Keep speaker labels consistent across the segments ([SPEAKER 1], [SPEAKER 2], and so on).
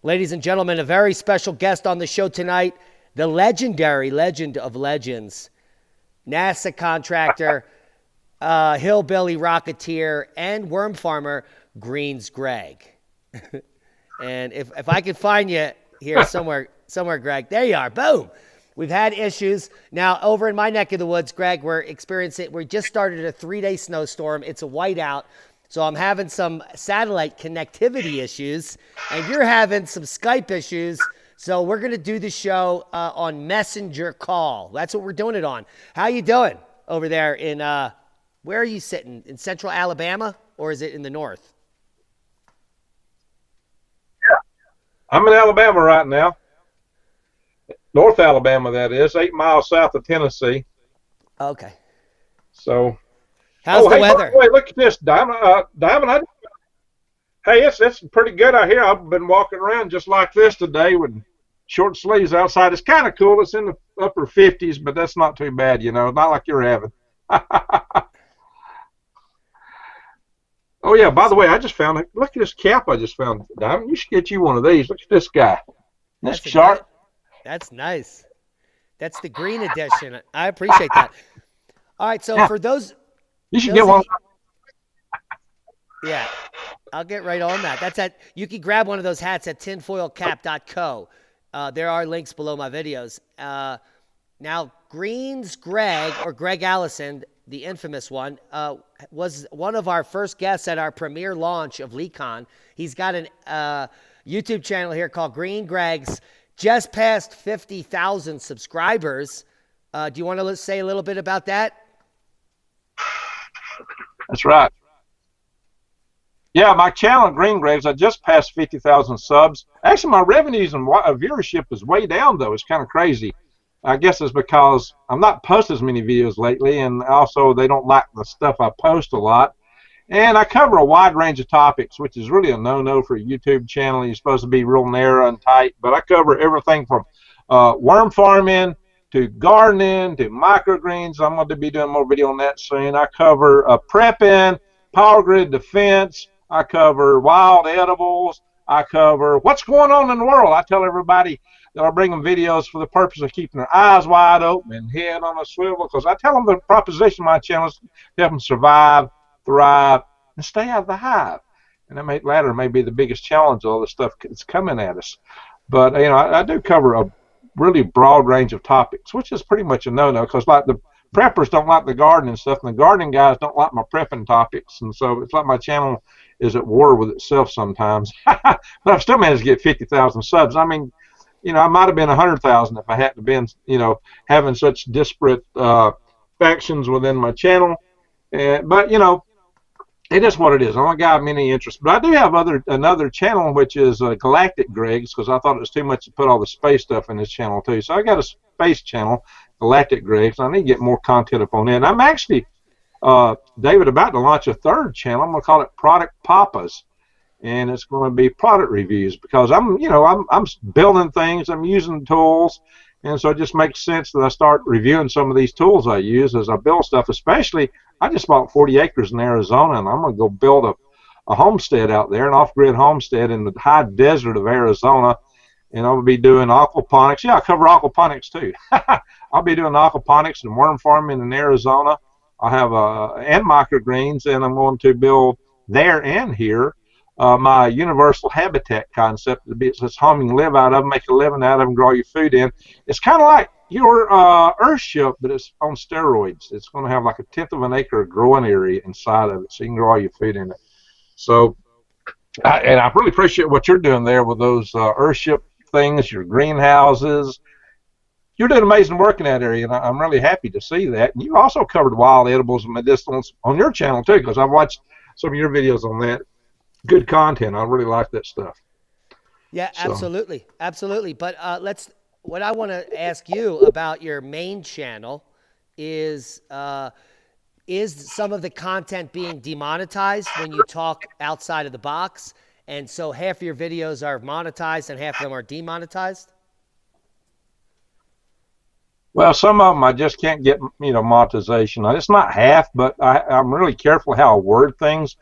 [SPEAKER 1] Ladies and gentlemen, a very special guest on the show tonight, the legendary legend of legends, NASA contractor, hillbilly rocketeer, and worm farmer, Greens Greg. And if I could find you here somewhere, Greg, there you are. Boom. We've had issues. Now, over in my neck of the woods, Greg, we just started a 3-day snowstorm. It's a whiteout. So I'm having some satellite connectivity issues, and you're having some Skype issues. So we're going to do the show on Messenger Call. That's what we're doing it on. How you doing over there in, where are you sitting? In central Alabama, or is it in the north?
[SPEAKER 2] Yeah, I'm in Alabama right now. North Alabama, that is, 8 miles south of Tennessee.
[SPEAKER 1] Okay.
[SPEAKER 2] So,
[SPEAKER 1] how's the weather?
[SPEAKER 2] Wait, look at this, Diamond. Hey, it's pretty good out here. I've been walking around just like this today with short sleeves outside. It's kind of cool. It's in the upper 50s, but that's not too bad, you know. Not like you're having. Oh yeah. By the way, I just found. Look at this cap I just found, Diamond. You should get you one of these. Look at this guy. This sharp.
[SPEAKER 1] That's nice. That's the green edition. I appreciate that. All right, so for those...
[SPEAKER 2] You should get one.
[SPEAKER 1] Yeah, I'll get right on that. You can grab one of those hats at tinfoilcap.co. There are links below my videos. Now, Greens Greg, or Greg Allison, the infamous one, was one of our first guests at our premiere launch of LeeCon. He's got a YouTube channel here called Green Greg's. Just passed 50,000 subscribers. Do you want to say a little bit about that?
[SPEAKER 2] That's right. Yeah, my channel, Green Graves, I just passed 50,000 subs. Actually, my revenues and viewership is way down, though. It's kind of crazy. I guess it's because I'm not posting as many videos lately, and also they don't like the stuff I post a lot. And I cover a wide range of topics, which is really a no-no for a YouTube channel. You're supposed to be real narrow and tight. But I cover everything from worm farming to gardening to microgreens. I'm going to be doing more video on that soon. I cover prepping, power grid defense. I cover wild edibles. I cover what's going on in the world. I tell everybody that I bring them videos for the purpose of keeping their eyes wide open and head on a swivel, because I tell them the proposition of my channel is to help them survive, thrive, and stay out of the hive. And that latter may be the biggest challenge of all the stuff that's coming at us. But, you know, I do cover a really broad range of topics, which is pretty much a no-no, because like the preppers don't like the gardening stuff, and the gardening guys don't like my prepping topics. And so it's like my channel is at war with itself sometimes. But I've still managed to get 50,000 subs. I mean, you know, I might have been 100,000 if I hadn't been, you know, having such disparate factions within my channel. But, you know, it is what it is. I don't got many interests. But I do have another channel, which is Galactic Greg's, because I thought it was too much to put all the space stuff in this channel, too. So I got a space channel, Galactic Greg's. I need to get more content up on it. And I'm actually, David, about to launch a third channel. I'm going to call it Product Papas. And it's going to be product reviews, because I'm building things, I'm using tools, and so it just makes sense that I start reviewing some of these tools I use as I build stuff. Especially, I just bought 40 acres in Arizona, and I'm going to go build a homestead out there, an off-grid homestead in the high desert of Arizona, and I'll be doing aquaponics. Yeah, I cover aquaponics too. I'll be doing aquaponics and worm farming in Arizona. I have and microgreens, and I'm going to build there and here my universal habitat concept. It's home you can live out of, make a living out of, and grow your food in. It's kind of like your Earthship, but it's on steroids. It's going to have like 1/10 of an acre growing area inside of it, so you can grow all your food in it. So, and I really appreciate what you're doing there with those Earthship things, your greenhouses. You're doing amazing work in that area, and I'm really happy to see that. And you also covered wild edibles and medicinals on your channel too, because I've watched some of your videos on that. Good content. I really like that stuff.
[SPEAKER 1] Yeah, absolutely. Absolutely. But what I want to ask you about your main channel is some of the content being demonetized when you talk outside of the box? And so half of your videos are monetized and half of them are demonetized?
[SPEAKER 2] Well, some of them I just can't get, monetization. It's not half, but I'm really careful how I word things.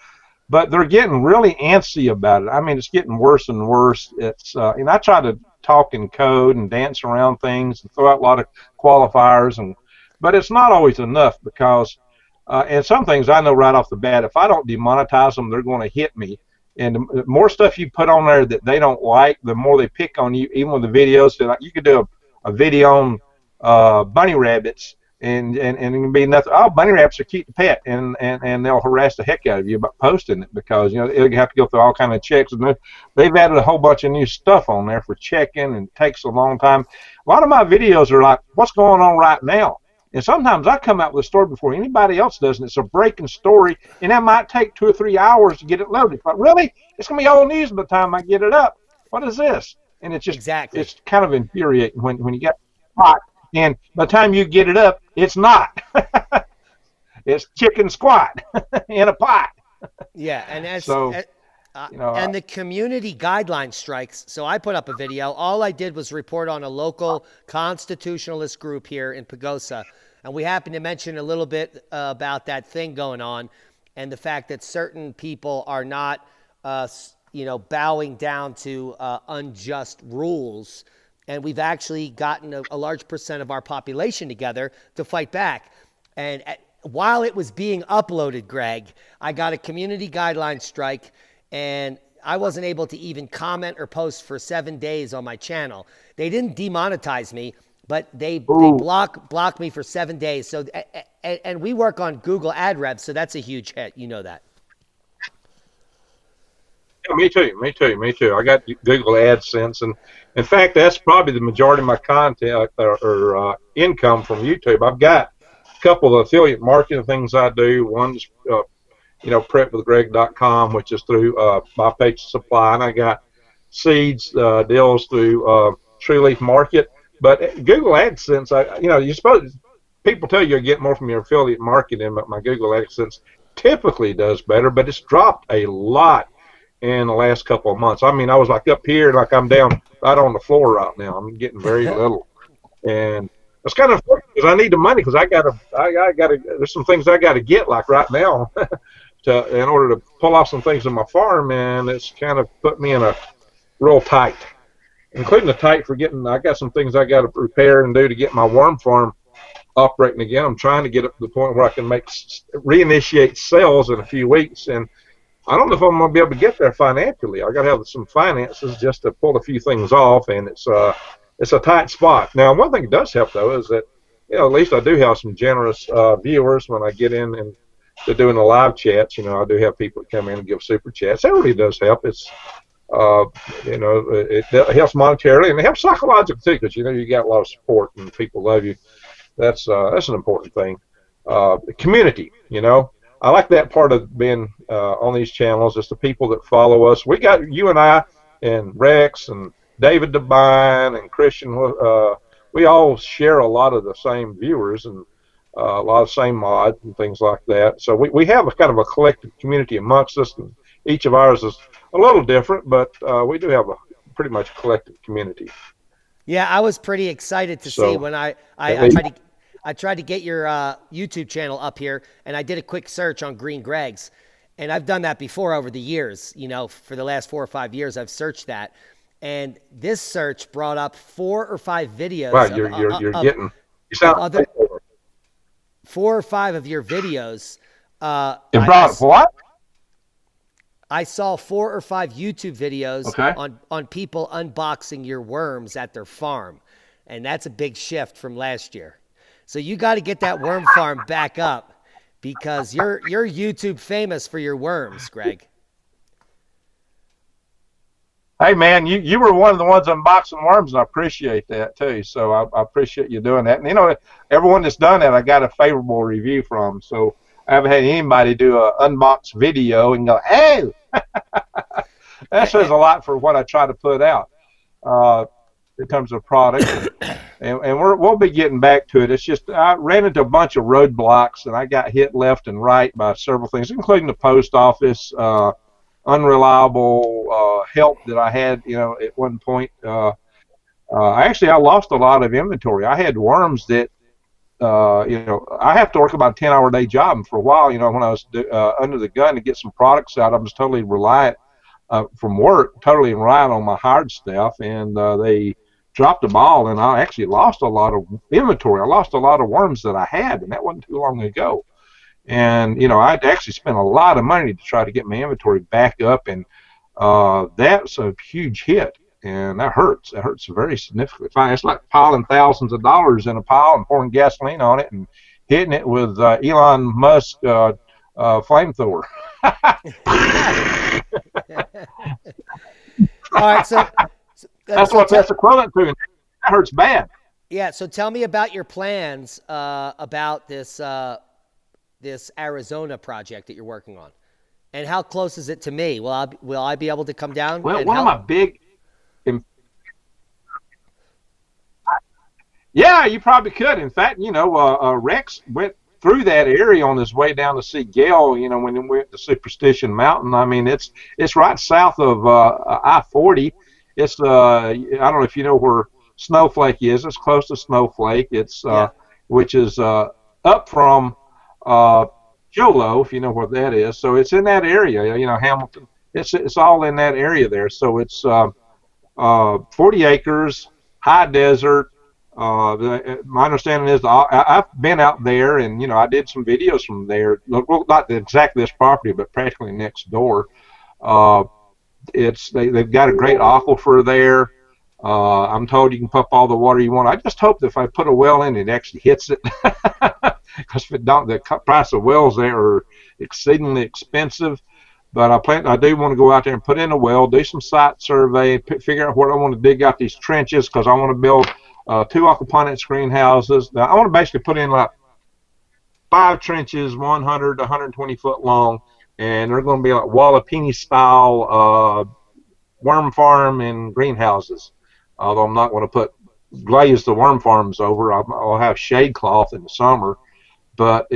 [SPEAKER 2] but they're getting really antsy about it. I mean, it's getting worse and worse. It's and I try to talk in code and dance around things and throw out a lot of qualifiers, but it's not always enough because and some things I know right off the bat, if I don't demonetize them, they're going to hit me. And the more stuff you put on there that they don't like, the more they pick on you. Even with the videos, so like you could do a video on bunny rabbits, and it can be nothing. Oh, bunny rabbits are cute to pet, and they'll harass the heck out of you about posting it because it'll have to go through all kind of checks. And they've added a whole bunch of new stuff on there for checking, and it takes a long time. A lot of my videos are like, what's going on right now? And sometimes I come out with a story before anybody else does, and it's a breaking story, and that might take 2 or 3 hours to get it loaded. But really, it's going to be old news by the time I get it up. What is this? And it's just It's kind of infuriating when you get hot, and by the time you get it up, it's not. It's chicken squat in a pot.
[SPEAKER 1] Yeah, and
[SPEAKER 2] so.
[SPEAKER 1] And the community guideline strikes. So I put up a video. All I did was report on a local constitutionalist group here in Pagosa. And we happened to mention a little bit about that thing going on and the fact that certain people are not, bowing down to unjust rules. And we've actually gotten a large percent of our population together to fight back. And while it was being uploaded, Greg, I got a community guideline strike. And I wasn't able to even comment or post for 7 days on my channel. They didn't demonetize me, but they blocked me for 7 days. So, and we work on Google Ad Rev, so that's a huge hit. You know that.
[SPEAKER 2] Yeah, me too. I got Google AdSense, and in fact, that's probably the majority of my content or income from YouTube. I've got a couple of affiliate marketing things I do. One's prepwithgreg.com, which is through My Page Supply, and I got seeds deals through True Leaf Market. But Google AdSense, you're supposed people tell you get more from your affiliate marketing, but my Google AdSense typically does better. But it's dropped a lot in the last couple of months. I mean, I was like up here, like I'm down right on the floor right now. I'm getting very little, and it's kind of because I need the money because I gotta. There's some things I gotta get like right now. In order to pull off some things in my farm, and it's kind of put me in a real tight, including the tight for getting. I got some things I got to prepare and do to get my worm farm operating again. I'm trying to get up to the point where I can reinitiate sales in a few weeks, and I don't know if I'm going to be able to get there financially. I got to have some finances just to pull a few things off, and it's a tight spot. Now, one thing that does help though is that at least I do have some generous viewers when I get in and they're doing the live chats. I do have people that come in and give super chats. That really does help. It's, it helps monetarily and it helps psychologically too, because you got a lot of support and people love you. That's an important thing. The community, I like that part of being on these channels. It's the people that follow us. We got you and I and Rex and David Devine and Christian. We all share a lot of the same viewers and a lot of same mods and things like that. So we have a kind of a collective community amongst us, and each of ours is a little different, but we do have a pretty much collective community.
[SPEAKER 1] Yeah, I was pretty excited to see when I tried to get your YouTube channel up here, and I did a quick search on Green Greg's, and I've done that before over the years. For the last 4 or 5 years, I've searched that, and this search brought up 4 or 5 videos.
[SPEAKER 2] Wow, you're getting. You sound.
[SPEAKER 1] 4 or 5 of your videos.
[SPEAKER 2] It brought what?
[SPEAKER 1] I saw 4 or 5 YouTube videos on people unboxing your worms at their farm, and that's a big shift from last year. So you got to get that worm farm back up because you're YouTube famous for your worms, Greg.
[SPEAKER 2] Hey man, you were one of the ones unboxing worms, and I appreciate that too. So I appreciate you doing that. And everyone that's done that, I got a favorable review from. So I haven't had anybody do an unbox video and go, "Hey," that says a lot for what I try to put out in terms of product. And we'll be getting back to it. It's just I ran into a bunch of roadblocks, and I got hit left and right by several things, including the post office. Unreliable help that I had, at one point. I lost a lot of inventory. I had worms that I have to work about a 10-hour day job. And for a while, when I was under the gun to get some products out, I was totally reliant from work, totally reliant on my hired staff, and they dropped the ball, and I actually lost a lot of inventory. I lost a lot of worms that I had, and that wasn't too long ago. And, I'd actually spent a lot of money to try to get my inventory back up, and that's a huge hit, and that hurts. That hurts very significantly. It's like piling thousands of dollars in a pile and pouring gasoline on it and hitting it with Elon Musk flamethrower.
[SPEAKER 1] All right, so
[SPEAKER 2] that's what that's equivalent to. That hurts bad.
[SPEAKER 1] Yeah, so tell me about your plans about this this Arizona project that you're working on, and how close is it to me? Will I be able to come down?
[SPEAKER 2] Well, one of my big, yeah, you probably could. In fact, Rex went through that area on his way down to see Gail, when he went to Superstition Mountain. I mean, it's right south of I-40. It's I don't know if you know where Snowflake is. It's close to Snowflake. It's which is up from Jolo, if you know where that is. So it's in that area. Hamilton. It's all in that area there. So it's 40 acres, high desert. My understanding is I've been out there, and I did some videos from there. Well, not exactly this property, but practically next door. They've got a great aquifer there. I'm told you can pump all the water you want. I just hope that if I put a well in, it actually hits it. Because if it don't, the price of wells there are exceedingly expensive. But I do want to go out there and put in a well, do some site survey, figure out what I want to dig out these trenches, because I want to build 2 aquaponics greenhouses. Now, I want to basically put in like 5 trenches, 100 to 120 foot long, and they're going to be like Wallapini style worm farm and greenhouses. Although I'm not going to glaze the worm farms over. I'll have shade cloth in the summer. But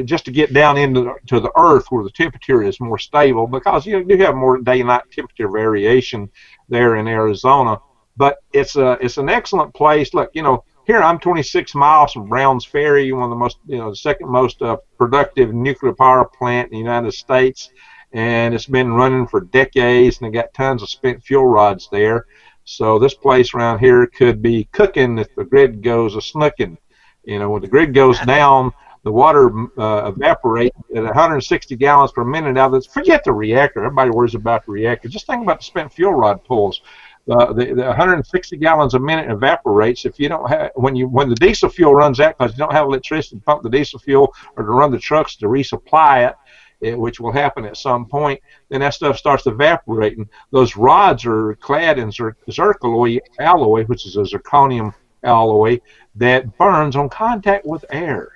[SPEAKER 2] just to get down into the earth where the temperature is more stable, because you do have more day and night temperature variation there in Arizona. But it's an excellent place. Look, here I'm 26 miles from Browns Ferry, one of the most, the second most productive nuclear power plant in the United States, and it's been running for decades, and they got tons of spent fuel rods there. So this place around here could be cooking if the grid goes a snooking. When the grid goes down, the water evaporates at 160 gallons per minute. Now, forget the reactor. Everybody worries about the reactor. Just think about the spent fuel rod pulls. The 160 gallons a minute evaporates if you don't have when the diesel fuel runs out, because you don't have electricity to pump the diesel fuel or to run the trucks to resupply it, which will happen at some point. Then that stuff starts evaporating. Those rods are clad in zircaloy alloy, which is a zirconium alloy that burns on contact with air.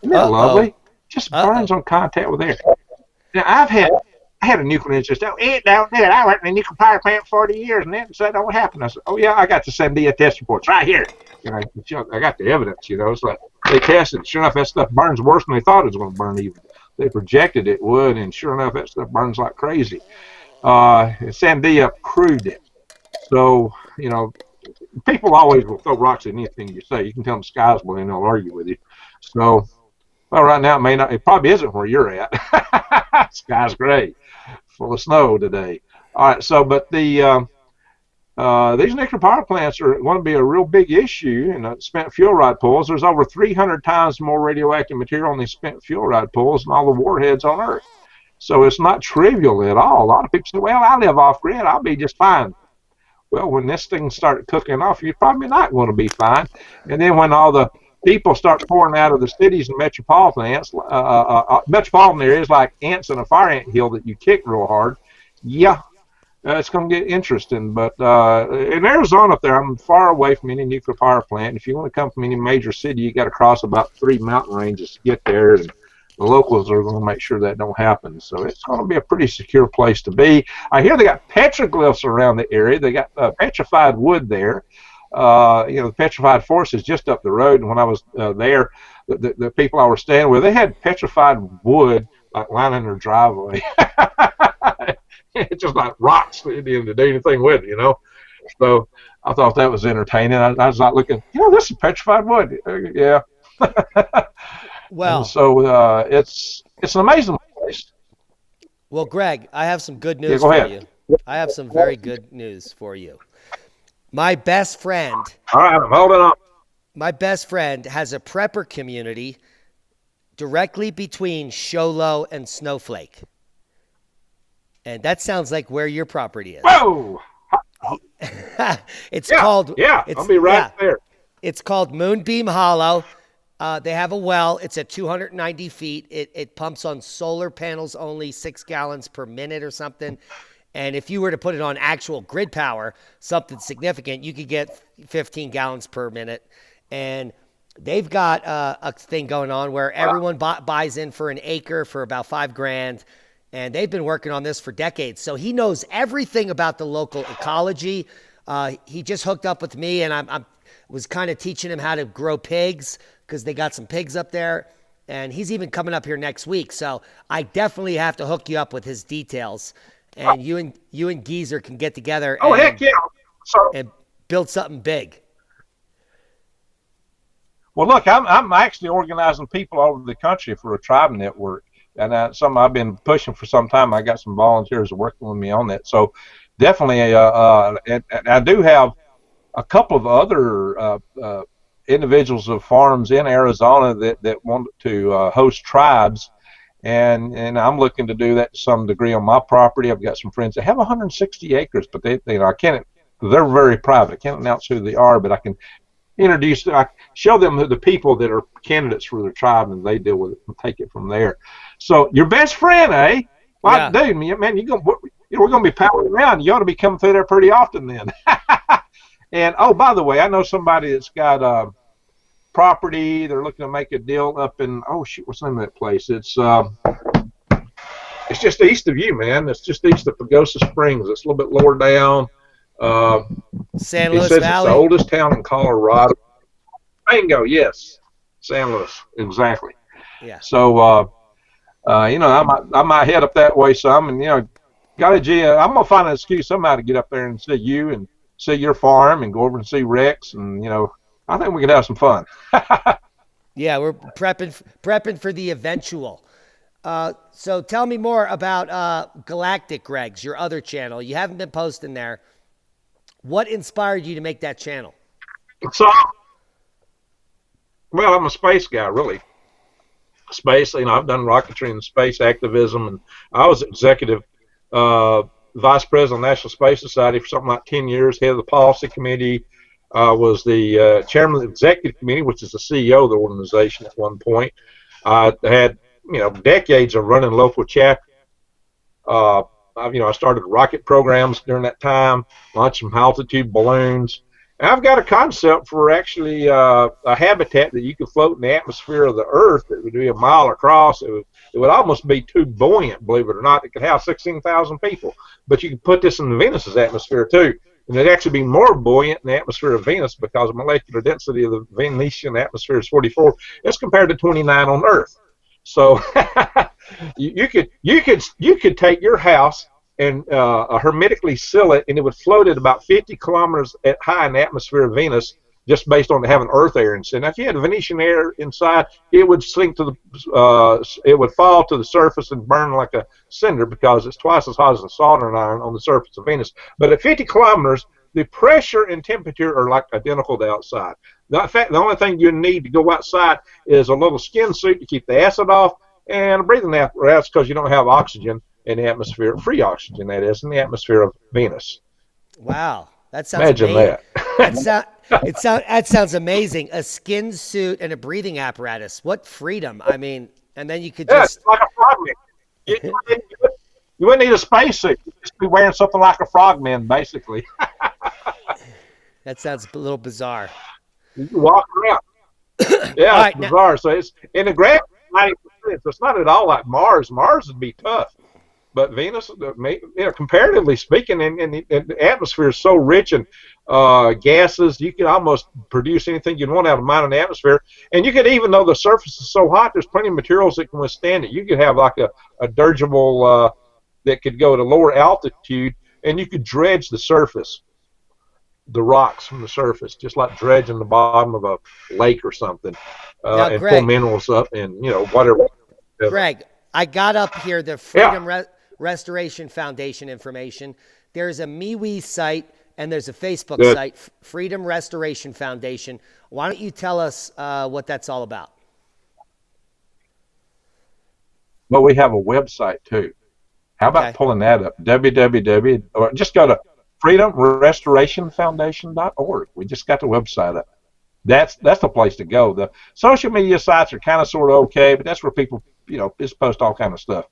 [SPEAKER 2] Isn't that lovely? Just burns on contact with air. Now, I had a nuclear engineer. It don't do it. I worked in a nuclear power plant 40 years, and that said, "What happened?" I said, "Oh yeah, I got the Sandia test reports right here. I got the evidence. It's like they tested. Sure enough, that stuff burns worse than they thought it was going to burn. Even they projected it would, and sure enough, that stuff burns like crazy. Sandia proved it. So people always will throw rocks at anything you say. You can tell them the sky's blue, and they'll argue with you. So. Well, right now it probably isn't where you're at. Sky's gray, full of snow today. All right, but these nuclear power plants are going to be a real big issue in spent fuel rod pools. There's over 300 times more radioactive material in these spent fuel rod pools than all the warheads on Earth. So it's not trivial at all. A lot of people say, "Well, I live off grid. I'll be just fine." Well, when this thing starts cooking off, you're probably not going to be fine. And then when all the people start pouring out of the cities and metropolitan areas like ants in a fire ant hill that you kick real hard. Yeah, it's going to get interesting. But in Arizona up there, I'm far away from any nuclear power plant. If you want to come from any major city, you got to cross about 3 mountain ranges to get there. And the locals are going to make sure that don't happen. So it's going to be a pretty secure place to be. I hear they got petroglyphs around the area. They got petrified wood there. The petrified forest is just up the road, and when I was there, the people I was staying with, they had petrified wood like lining their driveway. It's just like rocks. They didn't do anything with it, So I thought that was entertaining. I was like looking, this is petrified wood. Yeah. And
[SPEAKER 1] Well,
[SPEAKER 2] so it's an amazing place.
[SPEAKER 1] well, Greg, I have some good
[SPEAKER 2] Yeah,
[SPEAKER 1] news
[SPEAKER 2] go
[SPEAKER 1] for
[SPEAKER 2] ahead.
[SPEAKER 1] you. I have some very good news for you. My best friend,
[SPEAKER 2] All right, I'm holding on.
[SPEAKER 1] my best friend has a prepper community directly between Sholo and Snowflake. And that sounds like where your property is.
[SPEAKER 2] Whoa!
[SPEAKER 1] He, it's
[SPEAKER 2] Yeah,
[SPEAKER 1] called
[SPEAKER 2] yeah, I'll
[SPEAKER 1] it's
[SPEAKER 2] be right
[SPEAKER 1] yeah,
[SPEAKER 2] there.
[SPEAKER 1] it's called Moonbeam Hollow. They have a well. It's at 290 feet. It pumps on solar panels only, 6 gallons per minute or something. And if you were to put it on actual grid power, something significant, you could get 15 gallons per minute. And they've got a thing going on where everyone buys in for an acre for about $5,000. And they've been working on this for decades. So he knows everything about the local ecology. He just hooked up with me, and I was kind of teaching him how to grow pigs because they got some pigs up there. And he's even coming up here next week. So I definitely have to hook you up with his details. And you and Geezer can get together
[SPEAKER 2] Oh, heck yeah! So,
[SPEAKER 1] and build something big.
[SPEAKER 2] well, look, I'm actually organizing people all over the country for a tribe network, and something I've been pushing for some time. I got some volunteers working with me on that. So definitely, and I do have a couple of other individuals of farms in Arizona that want to host tribes, and I'm looking to do that to some degree on my property. I've got some friends that have 160 acres, but I can't. They're very private. I can't announce who they are, but I can I show them the people that are candidates for their tribe, and they deal with it and take it from there. So your best friend, eh? Well,
[SPEAKER 1] Yeah.
[SPEAKER 2] dude, man, we're gonna be palling around. You ought to be coming through there pretty often then. And oh, by the way, I know somebody that's got property. They're looking to make a deal up in what's the name of that place? It's just east of you, man. It's just east of Pagosa Springs. It's a little bit lower down. Uh,
[SPEAKER 1] San
[SPEAKER 2] it
[SPEAKER 1] Luis
[SPEAKER 2] says it's the
[SPEAKER 1] Valley.
[SPEAKER 2] oldest town in Colorado. Bingo, yes, San Luis, exactly.
[SPEAKER 1] Yeah.
[SPEAKER 2] So, I might head up that way some, and I'm gonna find an excuse somehow to get up there and see you and see your farm and go over and see Rex, and I think we could have some fun.
[SPEAKER 1] Yeah, we're prepping for the eventual. So tell me more about Galactic Greg's, your other channel. You haven't been posting there. What inspired you to make that channel?
[SPEAKER 2] So, well, I'm a space guy, really. Space, I've done rocketry and space activism, and I was executive vice president of the National Space Society for something like 10 years, head of the policy committee, was the chairman of the executive committee, which is the CEO of the organization at one point. I had, decades of running local chapters. I started rocket programs during that time, launched some altitude balloons. And I've got a concept for actually a habitat that you could float in the atmosphere of the Earth that would be a mile across. It would almost be too buoyant, believe it or not. It could house 16,000 people. But you could put this in Venus's atmosphere too. And it'd actually be more buoyant in the atmosphere of Venus because the molecular density of the Venusian atmosphere is 44 as compared to 29 on Earth. So you could take your house and hermetically seal it, and it would float at about 50 kilometers high in the atmosphere of Venus, just based on having Earth air inside. Now, if you had Venetian air inside, it would sink to it would fall to the surface and burn like a cinder because it's twice as hot as a soldering iron on the surface of Venus. But at 50 kilometers, the pressure and temperature are like identical to outside. In fact, the only thing you need to go outside is a little skin suit to keep the acid off and a breathing apparatus because you don't have oxygen in the atmosphere, free oxygen that is, in the atmosphere of Venus.
[SPEAKER 1] Wow, that sounds
[SPEAKER 2] Imagine
[SPEAKER 1] amazing.
[SPEAKER 2] that.
[SPEAKER 1] That sounds amazing. A skin suit and a breathing apparatus. What freedom! I mean, and then you could just
[SPEAKER 2] it's like a frogman. You wouldn't need a spacesuit. You'd just be wearing something like a frogman, basically.
[SPEAKER 1] That sounds a little bizarre.
[SPEAKER 2] You walk around. Yeah,
[SPEAKER 1] All right,
[SPEAKER 2] it's bizarre. So it's in the grand, it's not at all like Mars. Mars would be tough. But Venus, comparatively speaking, and the atmosphere is so rich in gases, you could almost produce anything you'd want out of mine in the atmosphere. And you could, even though the surface is so hot, there's plenty of materials that can withstand it. You could have like a dirigible that could go to lower altitude, and you could dredge the surface. the rocks from the surface, just like dredging the bottom of a lake or something,
[SPEAKER 1] Now,
[SPEAKER 2] and pull
[SPEAKER 1] Greg,
[SPEAKER 2] minerals up and whatever.
[SPEAKER 1] Greg, I got up here the
[SPEAKER 2] Yeah,
[SPEAKER 1] Freedom Restoration Foundation information. There's a MeWe site and there's a Facebook
[SPEAKER 2] good.
[SPEAKER 1] site, Freedom Restoration Foundation. Why don't you tell us what that's all about?
[SPEAKER 2] But we have a website too. How about
[SPEAKER 1] Okay.
[SPEAKER 2] pulling that up? www. Or just go to freedomrestorationfoundation.org. We just got the website up. That's the place to go. The social media sites are kind of sort of okay, but that's where people just post all kind of stuff.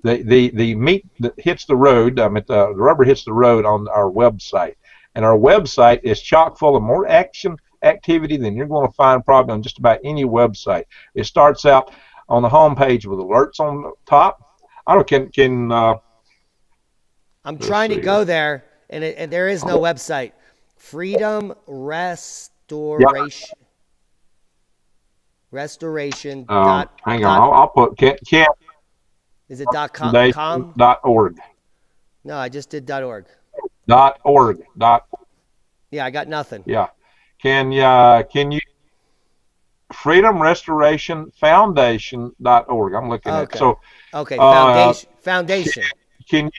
[SPEAKER 2] The meat that hits the road, the rubber hits the road on our website, and our website is chock full of more activity than you're going to find probably on just about any website. It starts out on the home page with alerts on the top. I don't
[SPEAKER 1] I'm
[SPEAKER 2] let's
[SPEAKER 1] trying to
[SPEAKER 2] see
[SPEAKER 1] go
[SPEAKER 2] here.
[SPEAKER 1] there, and there is no website. Freedom
[SPEAKER 2] Yeah.
[SPEAKER 1] Restoration
[SPEAKER 2] Hang on. I'll put
[SPEAKER 1] is it .com?
[SPEAKER 2] foundation.org.
[SPEAKER 1] No, I just did .org.
[SPEAKER 2] .org.
[SPEAKER 1] Yeah, I got nothing.
[SPEAKER 2] Yeah. Can you freedomrestorationfoundation.org. I'm looking at
[SPEAKER 1] Okay.
[SPEAKER 2] so
[SPEAKER 1] Okay,
[SPEAKER 2] uh
[SPEAKER 1] foundation.
[SPEAKER 2] can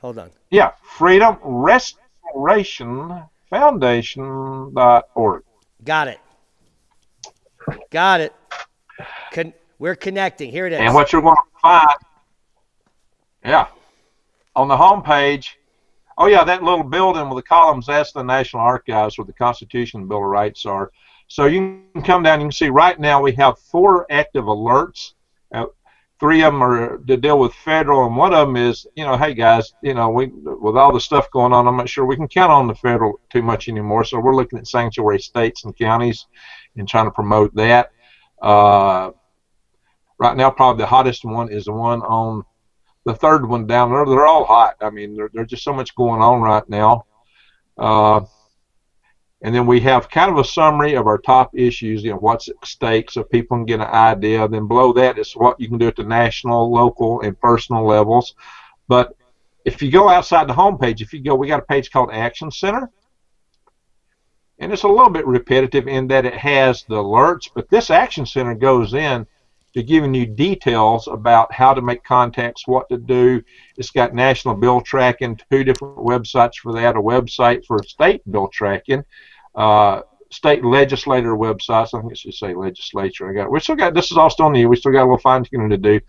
[SPEAKER 1] Hold on.
[SPEAKER 2] yeah, freedomrestorationfoundation.org.
[SPEAKER 1] Got it. Got it. We're connecting. Here it is.
[SPEAKER 2] And what you're going to find, yeah, on the home page, oh yeah, that little building with the columns, that's the National Archives where the Constitution and Bill of Rights are. So you can come down, you can see right now we have 4 active alerts. 3 of them are to deal with federal, and one of them is, hey guys, we with all the stuff going on, I'm not sure we can count on the federal too much anymore. So we're looking at sanctuary states and counties and trying to promote that. Right now, probably the hottest one is the one on the third one down there. They're all hot. I mean, there's just so much going on right now. And then we have kind of a summary of our top issues, what's at stake, so people can get an idea. Then below that is what you can do at the national, local, and personal levels. But if you go outside the homepage, we got a page called Action Center. And it's a little bit repetitive in that it has the alerts, but this Action Center goes in to giving you details about how to make contacts, what to do. It's got national bill tracking, 2 different websites for that, a website for state bill tracking, state legislator websites. I think it should say legislature. This is all still new. We still got a little fine tuning to do.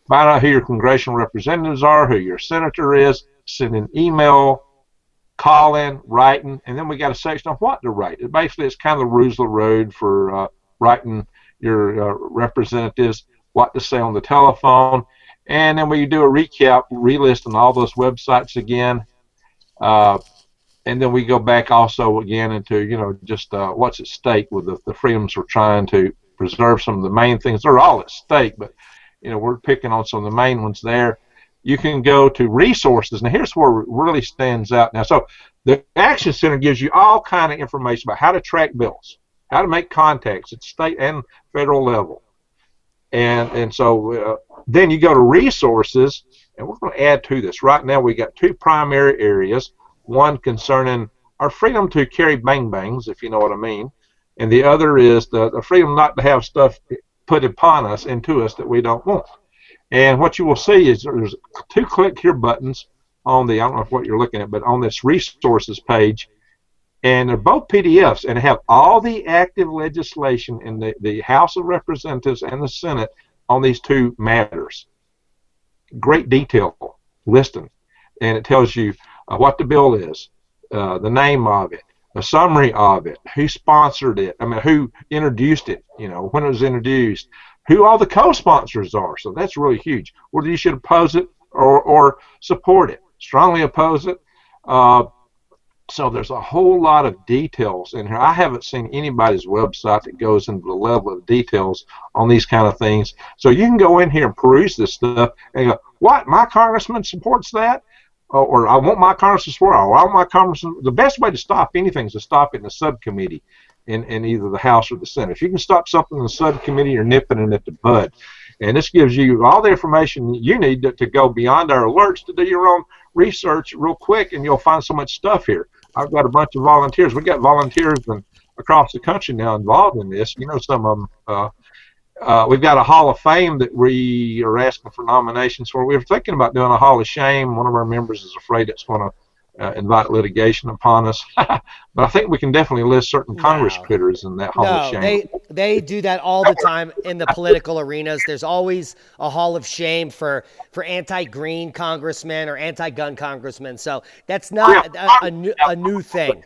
[SPEAKER 2] Find out who your congressional representatives are, who your senator is, send an email, call in, writing, and then we got a section on what to write. Basically, it's kind of the rules of the road for writing your representatives, what to say on the telephone, and then we do a recap, relisting all those websites again, and then we go back also again into just what's at stake with the freedoms we're trying to preserve. Some of the main things, they're all at stake, but we're picking on some of the main ones there. You can go to resources. Now here's where it really stands out. Now, so the Action Center gives you all kind of information about how to track bills, how to make contacts at state and federal level. And so then you go to resources, and we're going to add to this. Right now we got 2 primary areas, one concerning our freedom to carry bang-bangs, if you know what I mean, and the other is the freedom not to have stuff put upon us, into us, that we don't want. And what you will see is there's 2 click here buttons on I don't know what you're looking at, but on this resources page, and they're both PDFs and have all the active legislation in the House of Representatives and the Senate on these 2 matters. Great detail listing, and it tells you what the bill is, the name of it, a summary of it, who sponsored it, who introduced it, when it was introduced, who all the co-sponsors are. So that's really huge. Whether you should oppose it or support it, strongly oppose it. So there's a whole lot of details in here. I haven't seen anybody's website that goes into the level of details on these kind of things. So you can go in here and peruse this stuff and go, what, my congressman supports that? Or I want my congressman to support it. Or I want my congressman. The best way to stop anything is to stop it in a subcommittee in either the House or the Senate. If you can stop something in the subcommittee, you're nipping it at the bud. And this gives you all the information you need to go beyond our alerts to do your own research real quick, and you'll find so much stuff here. I've got a bunch of volunteers. We got volunteers across the country now involved in this. Some of them. We've got a Hall of Fame that we are asking for nominations for. We were thinking about doing a Hall of Shame. One of our members is afraid it's going to invite litigation upon us. But I think we can definitely list certain Congress critters in that Hall of Shame.
[SPEAKER 1] They do that all the time in the political arenas. There's always a Hall of Shame for anti-green congressmen or anti-gun congressmen. So that's not a new thing.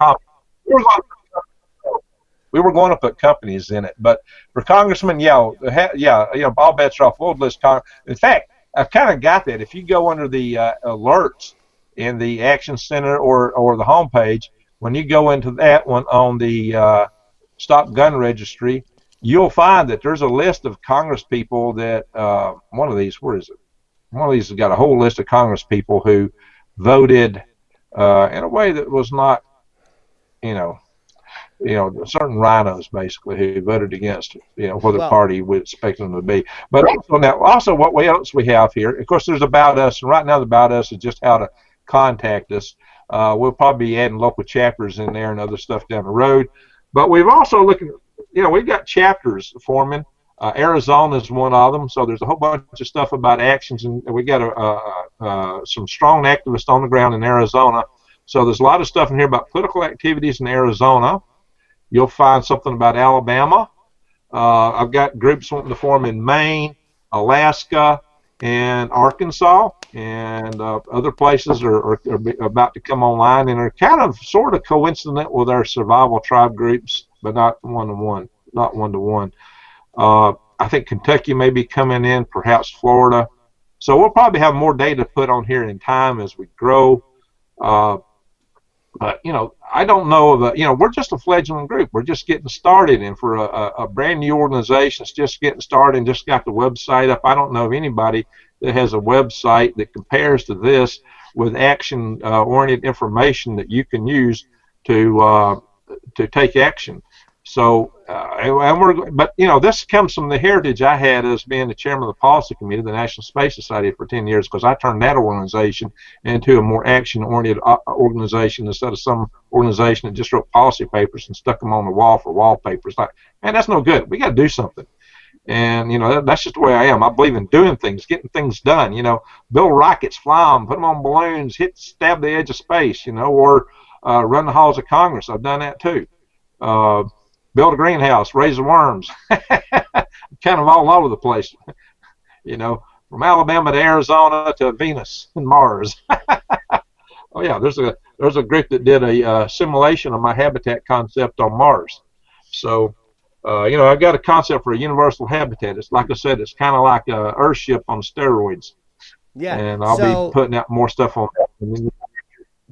[SPEAKER 2] We were going to put companies in it, but for congressmen, all bets are off. We'll list in fact, I've kind of got that. If you go under the alerts in the Action Center or the homepage, when you go into that one on the Stop Gun Registry, you'll find that there's a list of Congress people that one of these, where is it? One of these has got a whole list of Congress people who voted in a way that was not, certain rhinos basically who voted against, what the party would expect them to be. But also what else we have here, of course, there's About Us, and right now the About Us is just how to contact us. We'll probably be adding local chapters in there and other stuff down the road. But we've also looking, we've got chapters forming. Arizona is one of them, so there's a whole bunch of stuff about actions, and we got some strong activists on the ground in Arizona. So there's a lot of stuff in here about political activities in Arizona. You'll find something about Alabama. I've got groups wanting to form in Maine, Alaska, and Arkansas, and other places are about to come online, and are kind of sort of coincident with our survival tribe groups, but not one-to-one. I think Kentucky may be coming in, perhaps Florida. So we'll probably have more data put on here in time as we grow. But, I don't know we're just a fledgling group. We're just getting started. And for a brand new organization that's just getting started and just got the website up, I don't know of anybody that has a website that compares to this with action-oriented information that you can use to take action. So, this comes from the heritage I had as being the chairman of the policy committee of the National Space Society for 10 years, because I turned that organization into a more action-oriented organization instead of some organization that just wrote policy papers and stuck them on the wall for wallpapers. Like, man, that's no good. We got to do something. And, that's just the way I am. I believe in doing things, getting things done. Build rockets, fly them, put them on balloons, stab the edge of space, or run the halls of Congress. I've done that too. Build a greenhouse, raise the worms, kind of all over the place, from Alabama to Arizona to Venus and Mars. Oh yeah, there's a group that did a simulation of my habitat concept on Mars. So, I've got a concept for a universal habitat. It's like I said, it's kind of like a Earthship on steroids.
[SPEAKER 1] Yeah,
[SPEAKER 2] and I'll be putting out more stuff on that.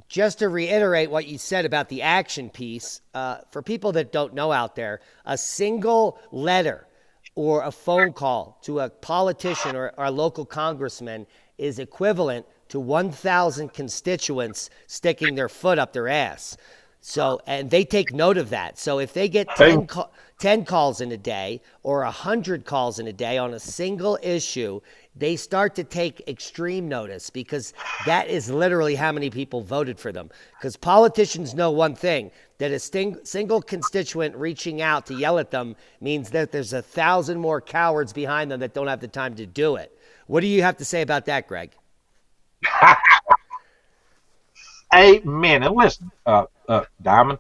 [SPEAKER 1] Just to reiterate what you said about the action piece, for people that don't know out there, a single letter or a phone call to a politician or a local congressman is equivalent to 1,000 constituents sticking their foot up their ass. So, and they take note of that. So if they get 10 calls in a day or 100 calls in a day on a single issue, they start to take extreme notice, because that is literally how many people voted for them. Because politicians know one thing, that a single constituent reaching out to yell at them means that there's 1,000 more cowards behind them that don't have the time to do it. What do you have to say about that, Greg?
[SPEAKER 2] Amen. And listen, Diamond,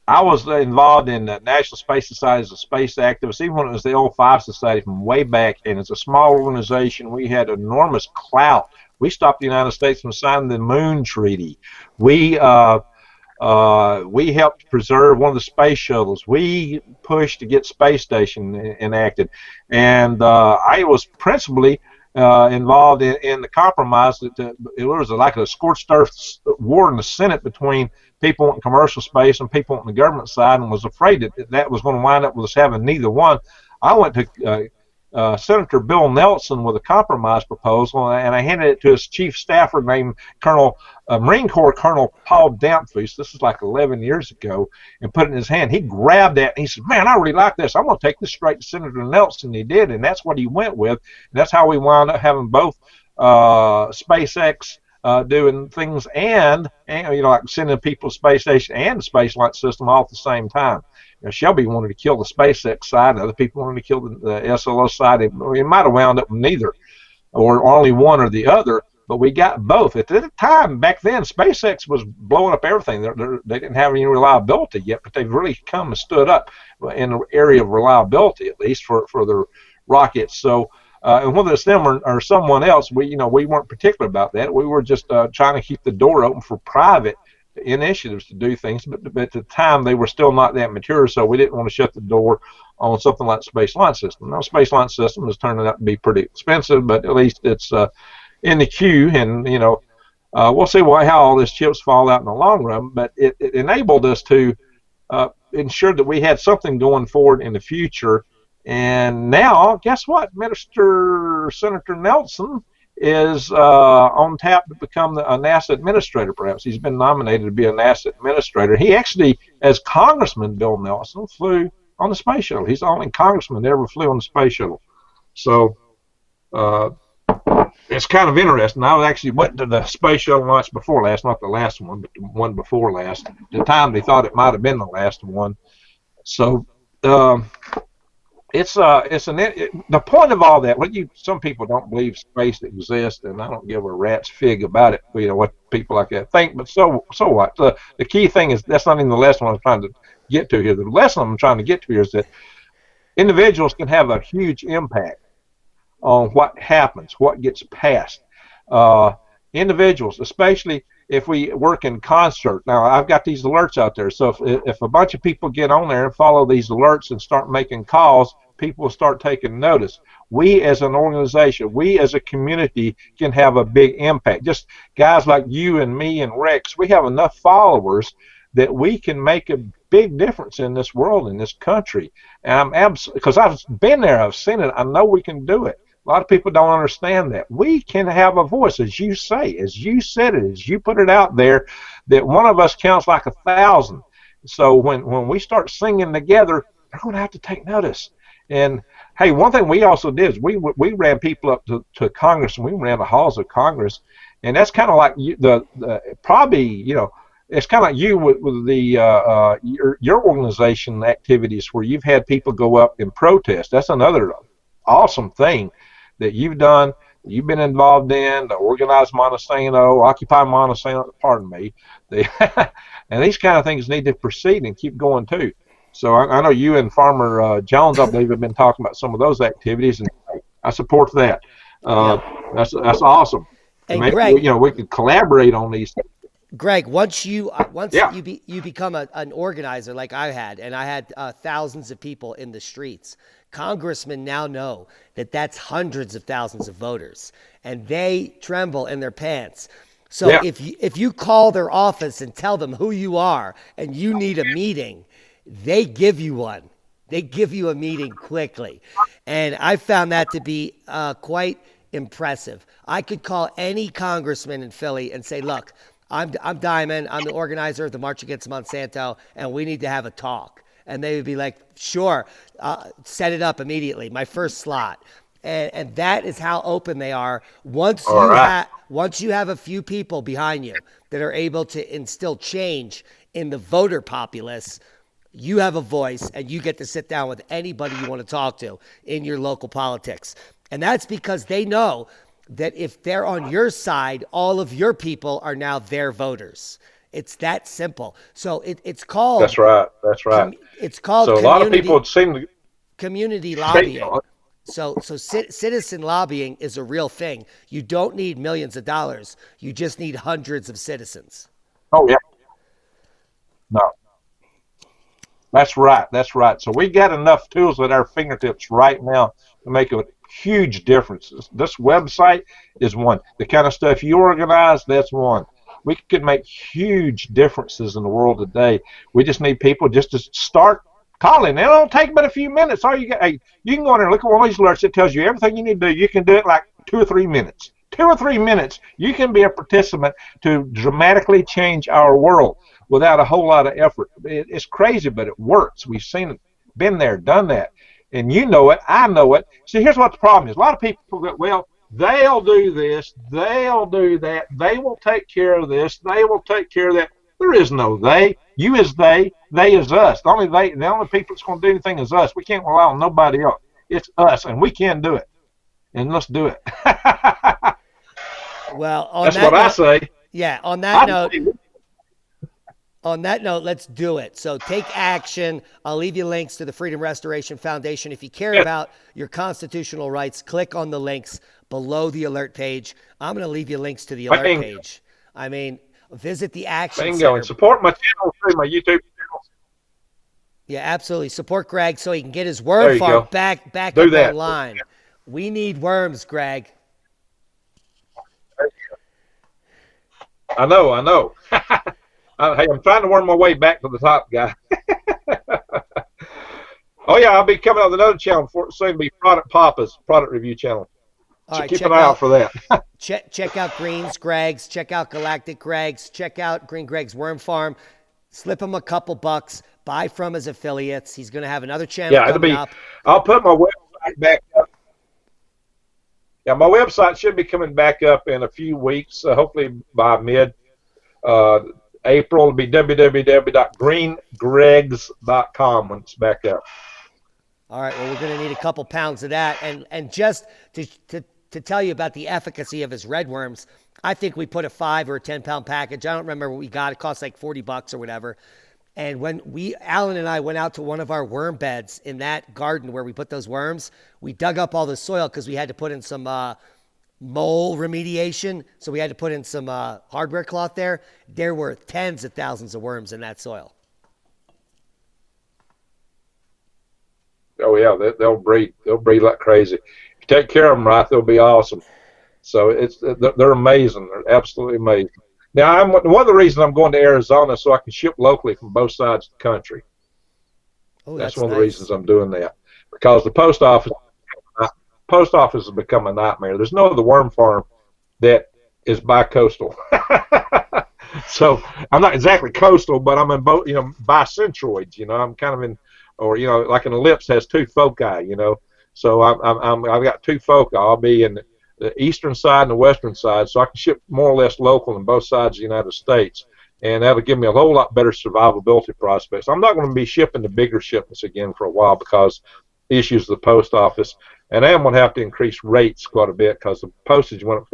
[SPEAKER 2] I was involved in the National Space Society as a space activist, even when it was the old Five Society from way back, and it's a small organization. We had enormous clout. We stopped the United States from signing the Moon Treaty. We helped preserve one of the space shuttles. We pushed to get Space Station enacted. And I was principally involved in the compromise that it was like a scorched earth war in the Senate between people wanting commercial space and people on the government side, and was afraid that was going to wind up with us having neither one. I went to Senator Bill Nelson with a compromise proposal, and I handed it to his chief staffer named Marine Corps Colonel Paul Dampfus. This is like 11 years ago, and put it in his hand. He grabbed that, and he said, "Man, I really like this. I'm going to take this straight to Senator Nelson." He did, and that's what he went with. And that's how we wound up having both SpaceX doing things and like sending people to space station and the space launch system all at the same time. Shelby wanted to kill the SpaceX side, other people wanted to kill the SLO side. It might have wound up with neither, or only one or the other, but we got both. At the time, back then, SpaceX was blowing up everything. They didn't have any reliability yet, but they've really come and stood up in the area of reliability, at least for their rockets. So, and whether it's them or someone else, we weren't particular about that. We were just trying to keep the door open for private initiatives to do things, but at the time they were still not that mature, so we didn't want to shut the door on something like the Space Launch System. Now, Space Launch System is turning out to be pretty expensive, but at least it's in the queue, and we'll see how all these chips fall out in the long run. But it enabled us to ensure that we had something going forward in the future. And now, guess what? Senator Nelson is on tap to become a NASA administrator, perhaps. He's been nominated to be a NASA administrator. He actually, as Congressman Bill Nelson, flew on the space shuttle. He's the only congressman that ever flew on the space shuttle. So it's kind of interesting. I actually went to the space shuttle launch before last, not the last one, but the one before last. At the time, they thought it might have been the last one. So the point of all that. Some people don't believe space exists, and I don't give a rat's fig about it. What people like that think, but so what? The key thing is that's not even the lesson I'm trying to get to here. The lesson I'm trying to get to here is that individuals can have a huge impact on what happens, what gets passed. Individuals, especially if we work in concert. Now, I've got these alerts out there, so if a bunch of people get on there and follow these alerts and start making calls, people will start taking notice. We as an organization, we as a community can have a big impact. Just guys like you and me and Rex, we have enough followers that we can make a big difference in this world, in this country. And I'm absolutely, because I've been there, I've seen it, I know we can do it. A lot of people don't understand that. We can have a voice, as you say, as you said it, as you put it out there, that one of us counts like 1,000. So when we start singing together, they're going to have to take notice. And, hey, one thing we also did is we ran people up to Congress, and we ran the halls of Congress. And that's kind of like it's kind of like you with your organization activities where you've had people go up and protest. That's another awesome thing that you've done, you've been involved in, the Organized Montesano, Occupy Montesano, pardon me. And these kind of things need to proceed and keep going too. So I know you and Farmer Jones, I believe, have been talking about some of those activities, and I support that. That's awesome.
[SPEAKER 1] And Greg,
[SPEAKER 2] we could collaborate on these things.
[SPEAKER 1] Greg, once you become an organizer like I had, and I had thousands of people in the streets, congressmen now know that that's hundreds of thousands of voters, and they tremble in their pants. So if you call their office and tell them who you are and you need a meeting, they give you one. They give you a meeting quickly. And I found that to be quite impressive. I could call any congressman in Philly and say, look, I'm Diamond. I'm the organizer of the March Against Monsanto, and we need to have a talk. And they would be like, sure, set it up immediately, my first slot. And that is how open they are. Once you have a few people behind you that are able to instill change in the voter populace, you have a voice, and you get to sit down with anybody you want to talk to in your local politics. And that's because they know that if they're on your side, all of your people are now their voters. It's that simple. So it's called.
[SPEAKER 2] That's right.
[SPEAKER 1] It's called.
[SPEAKER 2] So a lot of people seem to
[SPEAKER 1] community lobbying. So citizen lobbying is a real thing. You don't need millions of dollars. You just need hundreds of citizens.
[SPEAKER 2] Oh yeah. No. That's right. So we got enough tools at our fingertips right now to make a huge difference. This website is one. The kind of stuff you organize, that's one. We could make huge differences in the world today. We just need people just to start calling. It don't take but a few minutes. All you got, you can go in there and look at one of these alerts that tells you everything you need to do. You can do it in like 2 or 3 minutes. 2 or 3 minutes, you can be a participant to dramatically change our world without a whole lot of effort. It's crazy, but it works. We've seen it, been there, done that. And you know it, I know it. See, here's what the problem is. A lot of people go, well, They'll do this. They'll do that. They will take care of this. They will take care of that. There is no they. You is they. They is us. The only people that's going to do anything is us. We can't rely on nobody else. It's us, and we can do it. And let's do it.
[SPEAKER 1] Well, on
[SPEAKER 2] that's
[SPEAKER 1] that
[SPEAKER 2] what
[SPEAKER 1] note,
[SPEAKER 2] I say.
[SPEAKER 1] Yeah, on that note, let's do it. So take action. I'll leave you links to the Freedom Restoration Foundation. If you care about your constitutional rights, click on the links below the alert page. I'm going to leave you links to the alert page. I mean, visit the Action Center.
[SPEAKER 2] And support my channel too, my YouTube channel.
[SPEAKER 1] Yeah, absolutely. Support Greg so he can get his worm farm back up online. We need worms, Greg.
[SPEAKER 2] I know. Hey, I'm trying to worm my way back to the top, guy. Oh yeah, I'll be coming on another channel soon. Be product review channel. So keep an eye out for that.
[SPEAKER 1] check out Green's Greg's. Check out Galactic Greg's. Check out Green Greg's Worm Farm. Slip him a couple bucks. Buy from his affiliates. He's going to have another channel coming up.
[SPEAKER 2] I'll put my website back up. Yeah, my website should be coming back up in a few weeks. Hopefully by mid-April. It'll be www.greengregs.com when it's back up.
[SPEAKER 1] All right. Well, we're going to need a couple pounds of that. And just to tell you about the efficacy of his red worms, I think we put a 5 or a 10-pound package. I don't remember what we got. It cost like $40 or whatever. And when Alan and I went out to one of our worm beds in that garden where we put those worms, we dug up all the soil because we had to put in some mole remediation. So we had to put in some hardware cloth there. There were tens of thousands of worms in that soil.
[SPEAKER 2] Oh yeah, they'll breed like crazy. If you take care of them right, they'll be awesome. So they're amazing. They're absolutely amazing. Now, one of the reasons I'm going to Arizona so I can ship locally from both sides of the country.
[SPEAKER 1] Oh,
[SPEAKER 2] that's one of the reasons I'm doing that, because the post office has become a nightmare. There's no other worm farm that is bi-coastal. So I'm not exactly coastal, but I'm in both, bicentroids. I'm kind of in, or like an ellipse has two foci. So I've got two foci. I'll be in the eastern side and the western side, so I can ship more or less local in both sides of the United States, and that'll give me a whole lot better survivability prospects. I'm not going to be shipping the bigger shipments again for a while because issues of the post office, and I am going to have to increase rates quite a bit because the postage went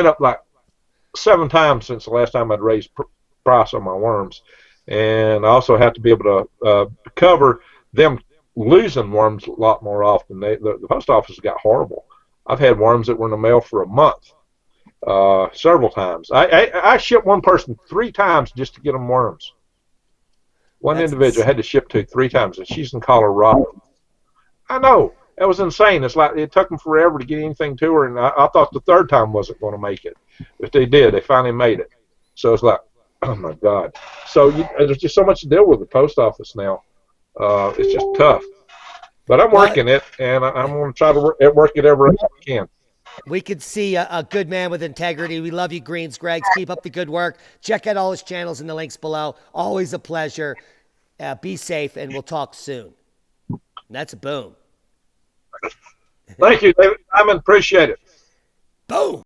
[SPEAKER 2] up like 7 times since the last time I'd raised price on my worms, and I also have to be able to cover them losing worms a lot more often. The post office got horrible. I've had worms that were in the mail for a month, several times. I shipped one person 3 times just to get them worms. One individual I had to ship to 3 times, and she's in Colorado. I know. That was insane. It's like it took them forever to get anything to her, and I thought the 3rd time wasn't going to make it. But they did. They finally made it. So it's like, oh, my God. So there's just so much to deal with the post office now. It's just tough. But I'm working it, and I'm going to try to work it every way I can.
[SPEAKER 1] We could see a good man with integrity. We love you, Greens Gregs. Keep up the good work. Check out all his channels in the links below. Always a pleasure. Be safe, and we'll talk soon. And that's a boom.
[SPEAKER 2] Thank you, David. I appreciate it.
[SPEAKER 1] Boom.